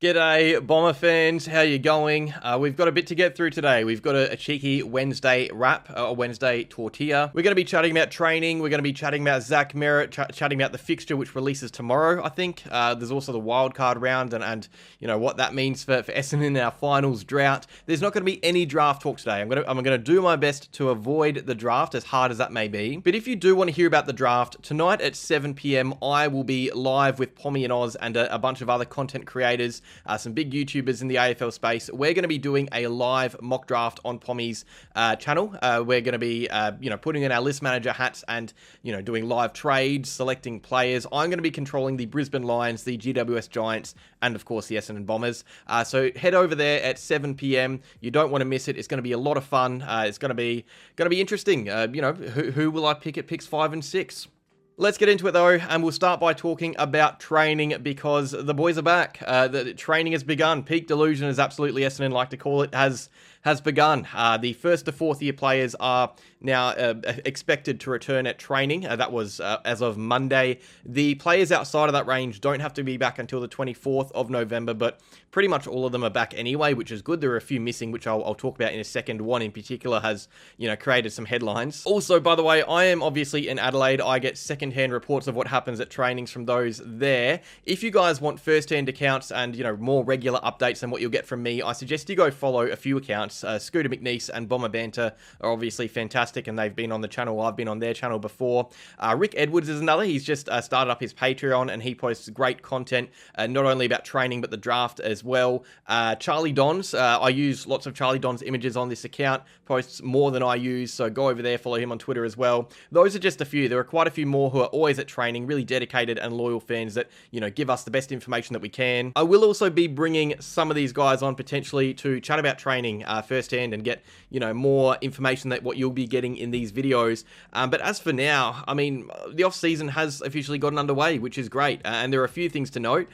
G'day, Bomber fans. How you going? We've got a bit to get through today. We've got a cheeky Wednesday wrap, a Wednesday tortilla. We're going to be chatting about training. We're going to be chatting about Zach Merrett, chatting about the fixture, which releases tomorrow, I think. There's also the Wildcard Round and you know what that means for Essendon in our finals drought. There's not going to be any draft talk today. I'm going to do my best to avoid the draft, as hard as that may be. But if you do want to hear about the draft, tonight at 7 p.m, I will be live with Pommy and Oz and a bunch of other content creators. Some big YouTubers in the AFL space. We're going to be doing a live mock draft on Pommy's channel. We're going to be, putting in our list manager hats and, doing live trades, selecting players. I'm going to be controlling the Brisbane Lions, the GWS Giants, and of course the Essendon Bombers. So head over there at 7 p.m. You don't want to miss it. It's going to be a lot of fun. It's going to be interesting. Who will I pick at picks 5 and 6? Let's get into it though, and we'll start by talking about training because the boys are back. The training has begun. Peak delusion, as absolutely Essendon like to call it, has begun. The first to fourth year players are now expected to return at training. That was as of Monday. The players outside of that range don't have to be back until the 24th of November, but pretty much all of them are back anyway, which is good. There are a few missing, which I'll talk about in a second. One in particular has, created some headlines. Also, by the way, I am obviously in Adelaide. I get second-hand reports of what happens at trainings from those there. If you guys want first-hand accounts and, more regular updates than what you'll get from me, I suggest you go follow a few accounts. Scooter McNeese and Bomber Banter are obviously fantastic, and they've been on the channel. I've been on their channel before. Rick Edwards is another. He's just started up his Patreon, and he posts great content, not only about training, but the draft as well. Charlie Dons, I use lots of Charlie Dons images on this account, posts more than I use, so go over there, follow him on Twitter as well. Those are just a few. There are quite a few more who are always at training, really dedicated and loyal fans that, give us the best information that we can. I will also be bringing some of these guys on potentially to chat about training firsthand and get, more information that what you'll be getting in these videos. But as for now, the off-season has officially gotten underway, which is great. And there are a few things to note.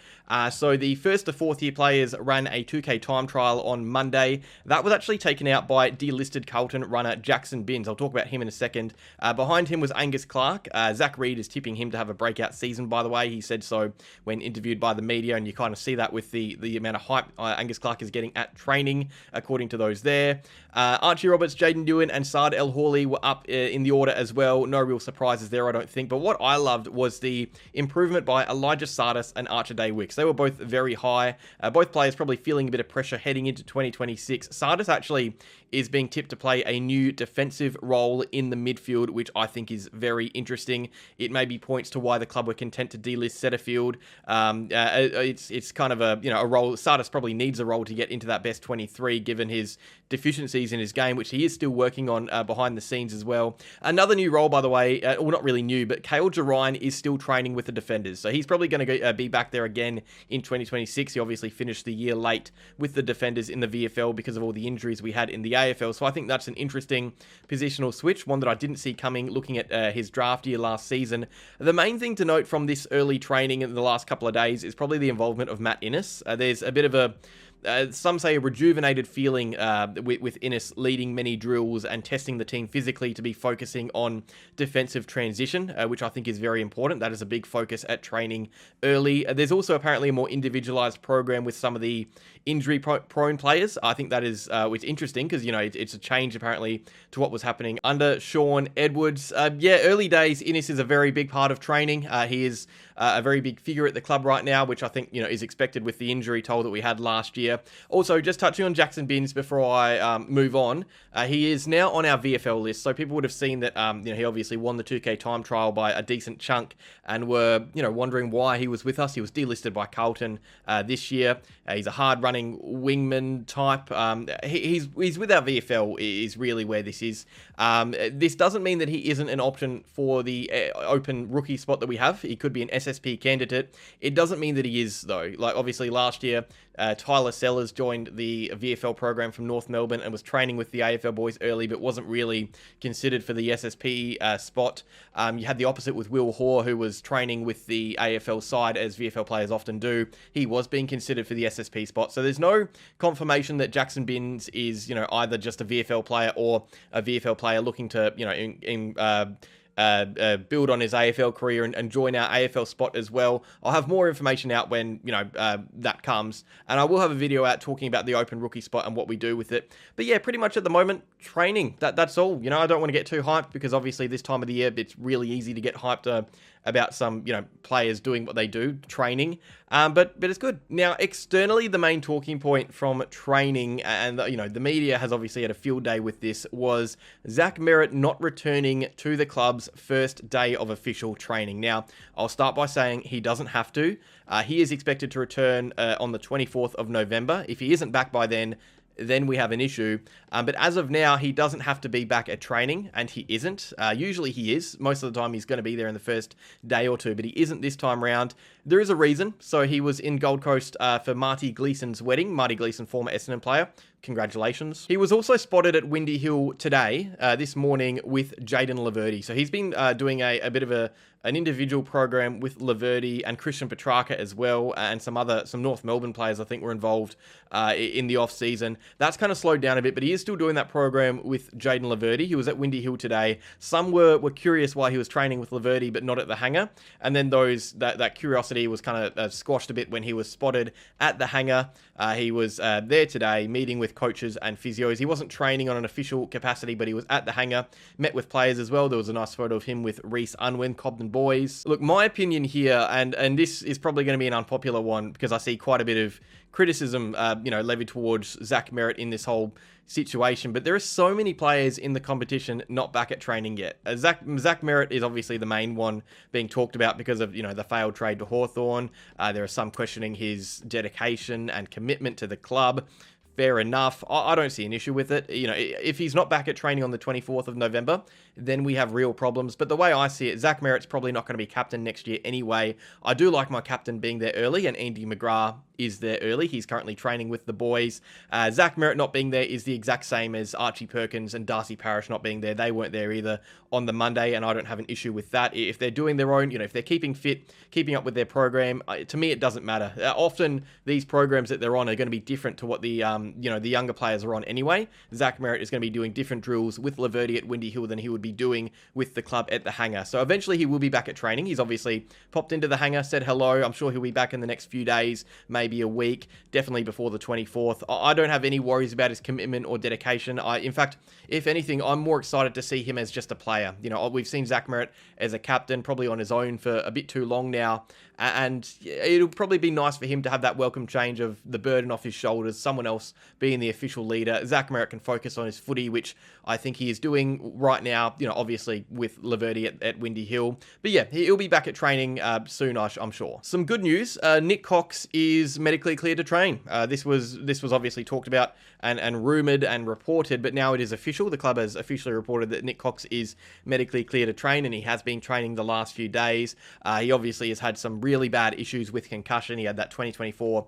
So the first to fourth year players ran a 2K time trial on Monday. That was actually taken out by delisted Carlton runner Jackson Binns. I'll talk about him in a second. Behind him was Angus Clark. Zach Reid is tipping him to have a breakout season, by the way. He said so when interviewed by the media, and you kind of see that with the amount of hype Angus Clark is getting at training, according to those there. Archie Roberts, Jaden Doohan, and Saad El Hawley were up in the order as well. No real surprises there, I don't think. But what I loved was the improvement by Elijah Sardis and Archer Day-Wicks. They were both very high. Both players probably feeling a bit of pressure heading into 2026. Sardis actually is being tipped to play a new defensive role in the midfield, which I think is very interesting. It maybe points to why the club were content to delist Setterfield. It's kind of a role. Sardis probably needs a role to get into that best 23, given his deficiencies in his game, which he is still working on behind the scenes as well. Another new role, by the way, well, not really new, but Kale Jarine is still training with the Defenders, so he's probably going to be back there again in 2026. He obviously finished the year late with the Defenders in the VFL because of all the injuries we had in the AFL, so I think that's an interesting positional switch, one that I didn't see coming looking at his draft year last season. The main thing to note from this early training in the last couple of days is probably the involvement of Matt Innes. There's a bit of a some say a rejuvenated feeling with Innes leading many drills and testing the team physically to be focusing on defensive transition, which I think is very important. That is a big focus at training early. There's also apparently a more individualized program with some of the injury-prone players. I think that is it's interesting because, it's a change apparently to what was happening under Sean Edwards. Early days, Innes is a very big part of training. He is a very big figure at the club right now, which I think, is expected with the injury toll that we had last year. Also, just touching on Jackson Binns before I move on, he is now on our VFL list, so people would have seen that he obviously won the 2K time trial by a decent chunk and were wondering why he was with us. He was delisted by Carlton this year. He's a hard-running wingman type. He's with our VFL is really where this is. This doesn't mean that he isn't an option for the open rookie spot that we have. He could be an SSP candidate. It doesn't mean that he is, though. Like, obviously, last year, Tyler Sellers joined the VFL program from North Melbourne and was training with the AFL boys early, but wasn't really considered for the SSP spot. You had the opposite with Will Hoare, who was training with the AFL side, as VFL players often do. He was being considered for the SSP spot. So there's no confirmation that Jackson Binns is, either just a VFL player or a VFL player looking to, build on his AFL career and join our AFL spot as well. I'll have more information out when, that comes. And I will have a video out talking about the open rookie spot and what we do with it. But yeah, pretty much at the moment, training. That's all. I don't want to get too hyped because obviously this time of the year, it's really easy to get hyped about some, players doing what they do, training. But it's good. Now, externally, the main talking point from training, and, the media has obviously had a field day with this, was Zach Merrett not returning to the club's first day of official training. Now, I'll start by saying he doesn't have to. He is expected to return on the 24th of November. If he isn't back by then we have an issue. But as of now, he doesn't have to be back at training, and he isn't. Usually he is. Most of the time he's going to be there in the first day or two, but he isn't this time round. There is a reason. So he was in Gold Coast for Marty Gleeson's wedding. Marty Gleeson, former Essendon player. Congratulations. He was also spotted at Windy Hill today, this morning, with Jayden Laverde. So he's been doing a bit of an individual program with Laverde and Christian Petrarca as well, and some North Melbourne players I think were involved in the off-season. That's kind of slowed down a bit, but he is still doing that program with Jayden Laverde. He was at Windy Hill today. Some were curious why he was training with Laverde but not at the Hangar, and then that curiosity was kind of squashed a bit when he was spotted at the Hangar. He was there today meeting with coaches and physios. He wasn't training on an official capacity, but he was at the Hangar, met with players as well. There was a nice photo of him with Reece Unwin, Cobden boys. Look, my opinion here, and this is probably going to be an unpopular one because I see quite a bit of criticism, levied towards Zach Merrett in this whole situation, but there are so many players in the competition not back at training yet. Zach Merrett is obviously the main one being talked about because of, the failed trade to Hawthorn. There are some questioning his dedication and commitment to the club. Fair enough. I don't see an issue with it. If he's not back at training on the 24th of November, then we have real problems. But the way I see it, Zach Merrett's probably not going to be captain next year anyway. I do like my captain being there early, and Andy McGrath is there early. He's currently training with the boys. Zach Merrett not being there is the exact same as Archie Perkins and Darcy Parish not being there. They weren't there either on the Monday, and I don't have an issue with that. If they're doing their own, if they're keeping fit, keeping up with their program, to me it doesn't matter. Often these programs that they're on are going to be different to what the younger players are on anyway. Zach Merrett is going to be doing different drills with Laverde at Windy Hill than he would be doing with the club at the Hangar. So eventually he will be back at training. He's obviously popped into the Hangar, said hello. I'm sure he'll be back in the next few days, maybe a week, definitely before the 24th. I don't have any worries about his commitment or dedication. In fact, if anything, I'm more excited to see him as just a player. We've seen Zach Merrett as a captain, probably on his own for a bit too long now. And it'll probably be nice for him to have that welcome change of the burden off his shoulders, someone else being the official leader. Zach Merrett can focus on his footy, which I think he is doing right now, obviously with Laverde at Windy Hill. But yeah, he'll be back at training soon, I'm sure. Some good news, Nik Cox is medically cleared to train. This was obviously talked about and rumoured and reported, but now it is official. The club has officially reported that Nik Cox is medically cleared to train, and he has been training the last few days. He obviously has had some really bad issues with concussion. He had that 2024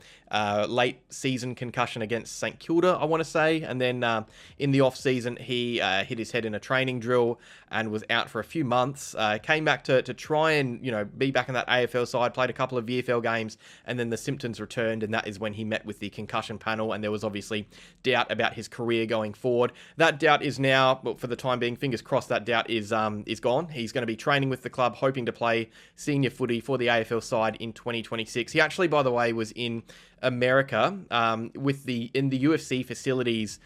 late season concussion against St Kilda, I want to say, and then in the off season he hit his head in a training drill and was out for a few months. Came back to try and be back in that AFL side, played a couple of VFL games, and then the symptoms returned, and that is when he met with the concussion panel, and there was obviously doubt about his career going forward. That doubt is now, well, for the time being, fingers crossed, that doubt is gone. He's going to be training with the club, hoping to play senior footy for the AFL side in 2026. He actually, by the way, was in America in the UFC facilities,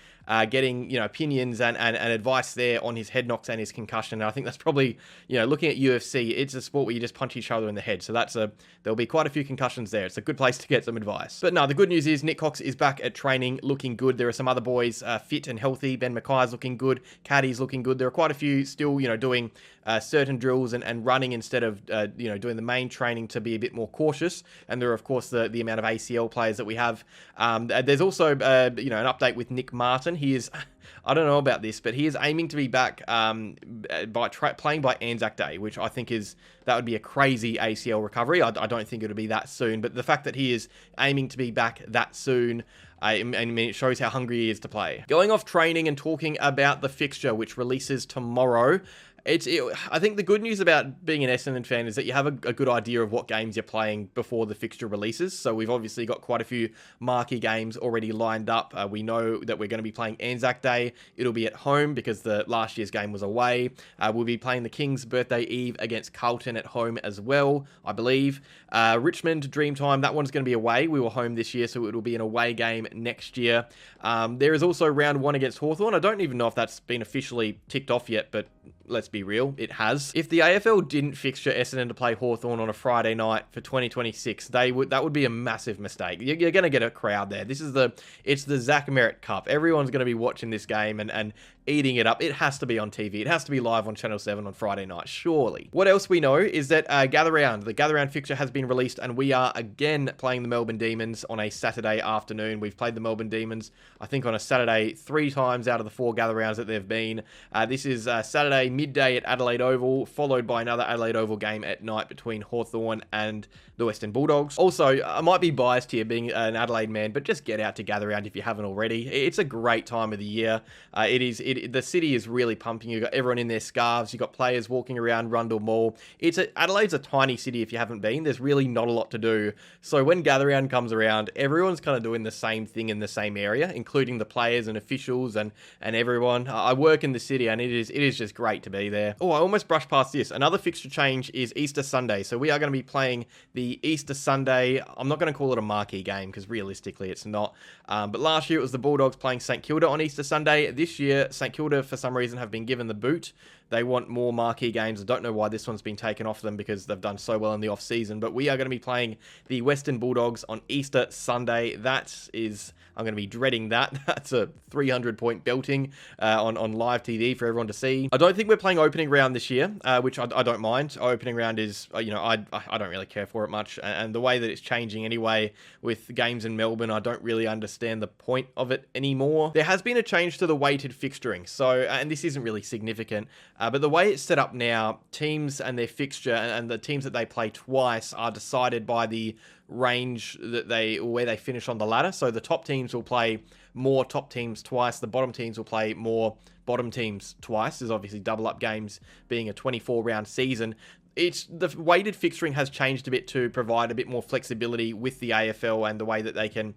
getting opinions and advice there on his head knocks and his concussion. And I think that's probably looking at UFC, it's a sport where you just punch each other in the head. So there'll be quite a few concussions there. It's a good place to get some advice. But no, the good news is Nik Cox is back at training, looking good. There are some other boys fit and healthy. Ben Mackay's looking good. Caddy's looking good. There are quite a few still doing certain drills and running instead of doing the main training to be a bit more cautious. And there are of course the amount of ACL players that we have. There's also an update with Nick Martin. He is, I don't know about this, but he is aiming to be back playing by Anzac Day, which I think that would be a crazy ACL recovery. I don't think it would be that soon, but the fact that he is aiming to be back that soon, I mean, it shows how hungry he is to play. Going off training and talking about the fixture, which releases tomorrow. I think the good news about being an Essendon fan is that you have a good idea of what games you're playing before the fixture releases. So we've obviously got quite a few marquee games already lined up. We know that we're going to be playing Anzac Day. It'll be at home because the last year's game was away. We'll be playing the King's Birthday Eve against Carlton at home as well, I believe. Richmond Dreamtime, that one's going to be away. We were home this year, so it'll be an away game next year. There is also round 1 against Hawthorn. I don't even know if that's been officially ticked off yet, but let's be real, it has. If the AFL didn't fixture Essendon to play Hawthorn on a Friday night for 2026, that would be a massive mistake. You're going to get a crowd there. It's the Zach Merrett Cup. Everyone's going to be watching this game and eating it up. It has to be on TV. It has to be live on Channel 7 on Friday night, surely. What else we know is that the Gather Round fixture has been released, and we are again playing the Melbourne Demons on a Saturday afternoon. We've played the Melbourne Demons, I think, on a Saturday 3 times out of the 4 Gather Rounds that they've been. This is Saturday midday at Adelaide Oval, followed by another Adelaide Oval game at night between Hawthorn and the Western Bulldogs. Also, I might be biased here being an Adelaide man, but just get out to Gather Round if you haven't already. It's a great time of the year. The city is really pumping. You've got everyone in their scarves. You've got players walking around Rundle Mall. Adelaide's a tiny city if you haven't been. There's really not a lot to do. So when Gather Round comes around, everyone's kind of doing the same thing in the same area, including the players and officials and everyone. I work in the city, and it is just great to be there. Oh, I almost brushed past this. Another fixture change is Easter Sunday. So we are going to be playing the Easter Sunday. I'm not going to call it a marquee game because realistically it's not. But last year it was the Bulldogs playing St Kilda on Easter Sunday. This year, St Kilda, for some reason, have been given the boot. They want more marquee games. I don't know why this one's been taken off them because they've done so well in the off-season. But we are going to be playing the Western Bulldogs on Easter Sunday. I'm going to be dreading that. That's a 300-point belting on live TV for everyone to see. I don't think we're playing opening round this year, which I don't mind. Opening round is, I don't really care for it much. And the way that it's changing anyway with games in Melbourne, I don't really understand the point of it anymore. There has been a change to the weighted fixturing. So, and this isn't really significant, but the way it's set up now, teams and their fixture and the teams that they play twice are decided by the range where they finish on the ladder. So the top teams will play more top teams twice. The bottom teams will play more bottom teams twice. There's obviously double up games being a 24-round season. The weighted fixturing has changed a bit to provide a bit more flexibility with the AFL and the way that they can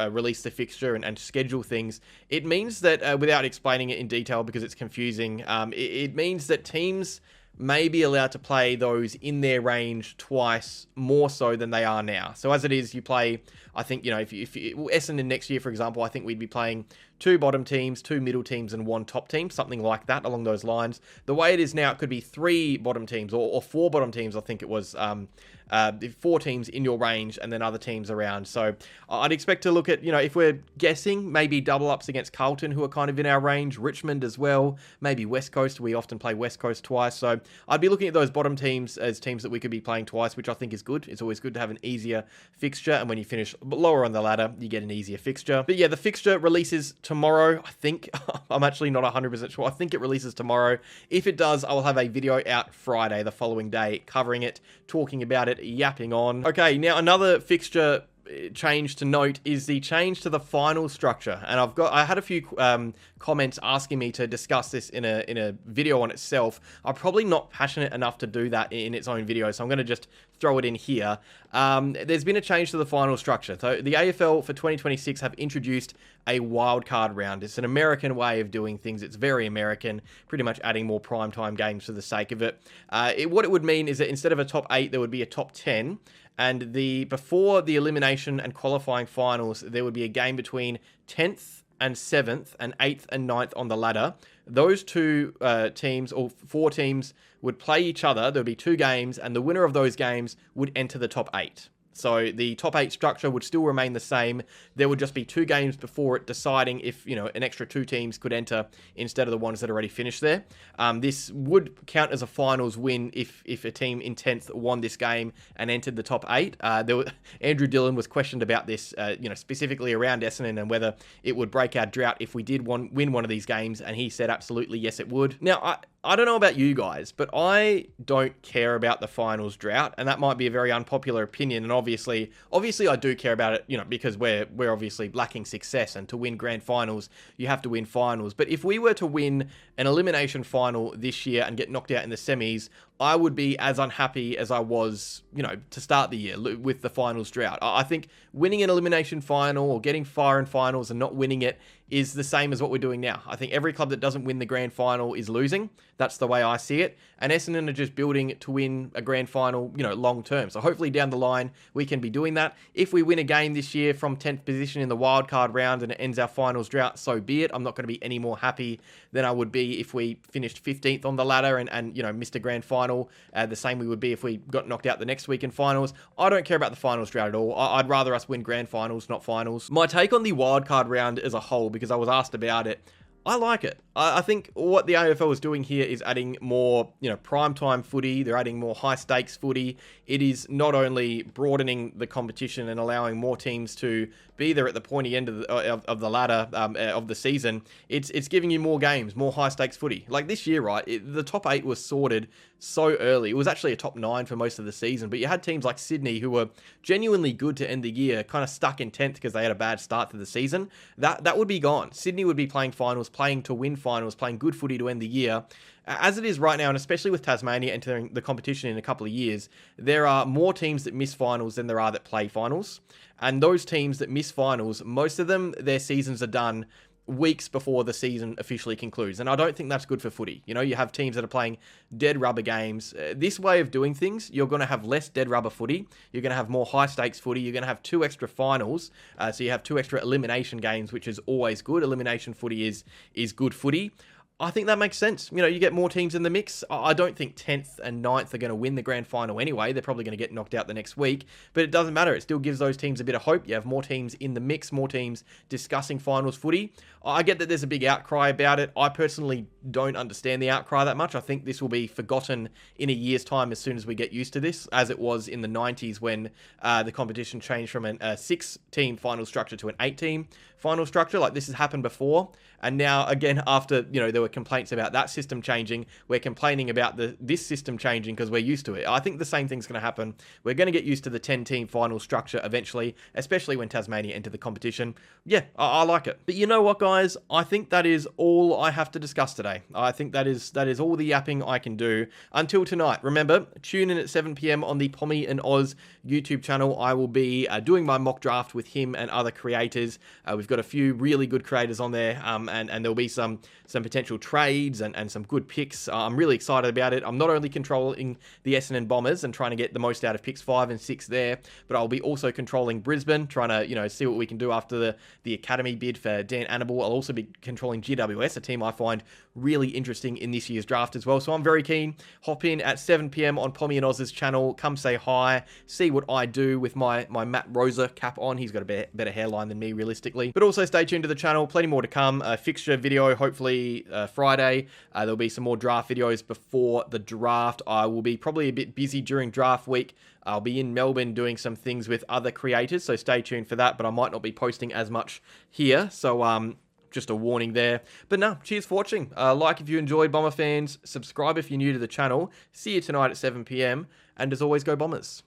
release the fixture and schedule things. It means that, without explaining it in detail because it's confusing, it means that teams may be allowed to play those in their range twice more so than they are now. So as it is, you play, I think, if Essendon next year, for example, I think we'd be playing 2 bottom teams, 2 middle teams, and 1 top team, something like that along those lines. The way it is now, it could be 3 bottom teams or 4 bottom teams. I think it was 4 teams in your range and then other teams around. So I'd expect to look at, if we're guessing, maybe double ups against Carlton, who are kind of in our range, Richmond as well, maybe West Coast. We often play West Coast twice. So I'd be looking at those bottom teams as teams that we could be playing twice, which I think is good. It's always good to have an easier fixture. And when you finish lower on the ladder, you get an easier fixture. But yeah, the fixture releases tomorrow, I think. I'm actually not 100% sure. I think it releases tomorrow. If it does, I will have a video out Friday, the following day, covering it, talking about it, yapping on. Okay, now another fixture change to note is the change to the final structure, and I had a few comments asking me to discuss this in a video on itself. I'm probably not passionate enough to do that in its own video, so I'm going to just throw it in here. There's been a change to the final structure. So the AFL for 2026 have introduced a wildcard round. It's an American way of doing things. It's very American, pretty much adding more primetime games for the sake of it. What it would mean is that instead of a top 8, there would be a top 10. And before the elimination and qualifying finals, there would be a game between 10th and 7th and 8th and 9th on the ladder. Those 2 teams or 4 teams would play each other. There would be 2 games, and the winner of those games would enter the top 8. So the top 8 structure would still remain the same. There would just be 2 games before it deciding if, an extra 2 teams could enter instead of the ones that already finished there. This would count as a finals win if a team in 10th won this game and entered the top 8. Andrew Dillon was questioned about this, specifically around Essendon and whether it would break our drought if we did win one of these games, and he said absolutely yes, it would. Now, I don't know about you guys, but I don't care about the finals drought, and that might be a very unpopular opinion. And obviously I do care about it, because we're obviously lacking success, and to win grand finals, you have to win finals. But if we were to win an elimination final this year and get knocked out in the semis, I would be as unhappy as I was, to start the year with the finals drought. I think winning an elimination final or getting far in finals and not winning it is the same as what we're doing now. I think every club that doesn't win the grand final is losing. That's the way I see it. And Essendon are just building to win a grand final, long term. So hopefully down the line, we can be doing that. If we win a game this year from 10th position in the wildcard round and it ends our finals drought, so be it. I'm not going to be any more happy than I would be if we finished 15th on the ladder and missed a grand final. The same we would be if we got knocked out the next week in finals. I don't care about the finals drought at all. I'd rather us win grand finals, not finals. My take on the wildcard round as a whole, because I was asked about it, I like it. I think what the AFL is doing here is adding more, primetime footy. They're adding more high stakes footy. It is not only broadening the competition and allowing more teams to be there at the pointy end of the ladder of the season. It's giving you more games, more high stakes footy. Like this year, right? The top 8 was sorted so early. It was actually a top 9 for most of the season, but you had teams like Sydney who were genuinely good to end the year, kind of stuck in 10th because they had a bad start to the season. That would be gone. Sydney would be playing finals, playing to win finals, playing good footy to end the year. As it is right now, and especially with Tasmania entering the competition in a couple of years, there are more teams that miss finals than there are that play finals. And those teams that miss finals, most of them, their seasons are done weeks before the season officially concludes. And I don't think that's good for footy. You have teams that are playing dead rubber games. This way of doing things, you're going to have less dead rubber footy. You're going to have more high stakes footy. You're going to have 2 extra finals. So you have 2 extra elimination games, which is always good. Elimination footy is good footy. I think that makes sense. You get more teams in the mix. I don't think 10th and 9th are going to win the grand final anyway. They're probably going to get knocked out the next week, but it doesn't matter. It still gives those teams a bit of hope. You have more teams in the mix, more teams discussing finals footy. I get that there's a big outcry about it. I personally don't understand the outcry that much. I think this will be forgotten in a year's time as soon as we get used to this, as it was in the 90s when the competition changed from a 6-team final structure to an 8-team final structure. Like, this has happened before. And now, again, after, there were complaints about that system changing, we're complaining about this system changing because we're used to it. I think the same thing's going to happen. We're going to get used to the 10-team final structure eventually, especially when Tasmania enter the competition. Yeah, I like it. But you know what, guys? I think that is all I have to discuss today. I think that is all the yapping I can do until tonight. Remember, tune in at 7 p.m. on the Pommy and Oz YouTube channel. I will be doing my mock draft with him and other creators. We've got a few really good creators on there, and there'll be some potential trades and some good picks. I'm really excited about it. I'm not only controlling the Essendon Bombers and trying to get the most out of picks 5 and 6 there, but I'll be also controlling Brisbane, trying to see what we can do after the academy bid for Dan Annable. I'll also be controlling GWS, a team I find really interesting in this year's draft as well. So I'm very keen. Hop in at 7 p.m. on Pommy and Oz's channel. Come say hi. See what I do with my Matt Rosa cap on. He's got a better hairline than me, realistically. But also stay tuned to the channel. Plenty more to come. Fixture video, hopefully Friday. There'll be some more draft videos before the draft. I will be probably a bit busy during draft week. I'll be in Melbourne doing some things with other creators, so stay tuned for that, but I might not be posting as much here. So, just a warning there. But no, cheers for watching. Like if you enjoyed, Bomber fans. Subscribe if you're new to the channel. See you tonight at 7 p.m. And as always, go Bombers.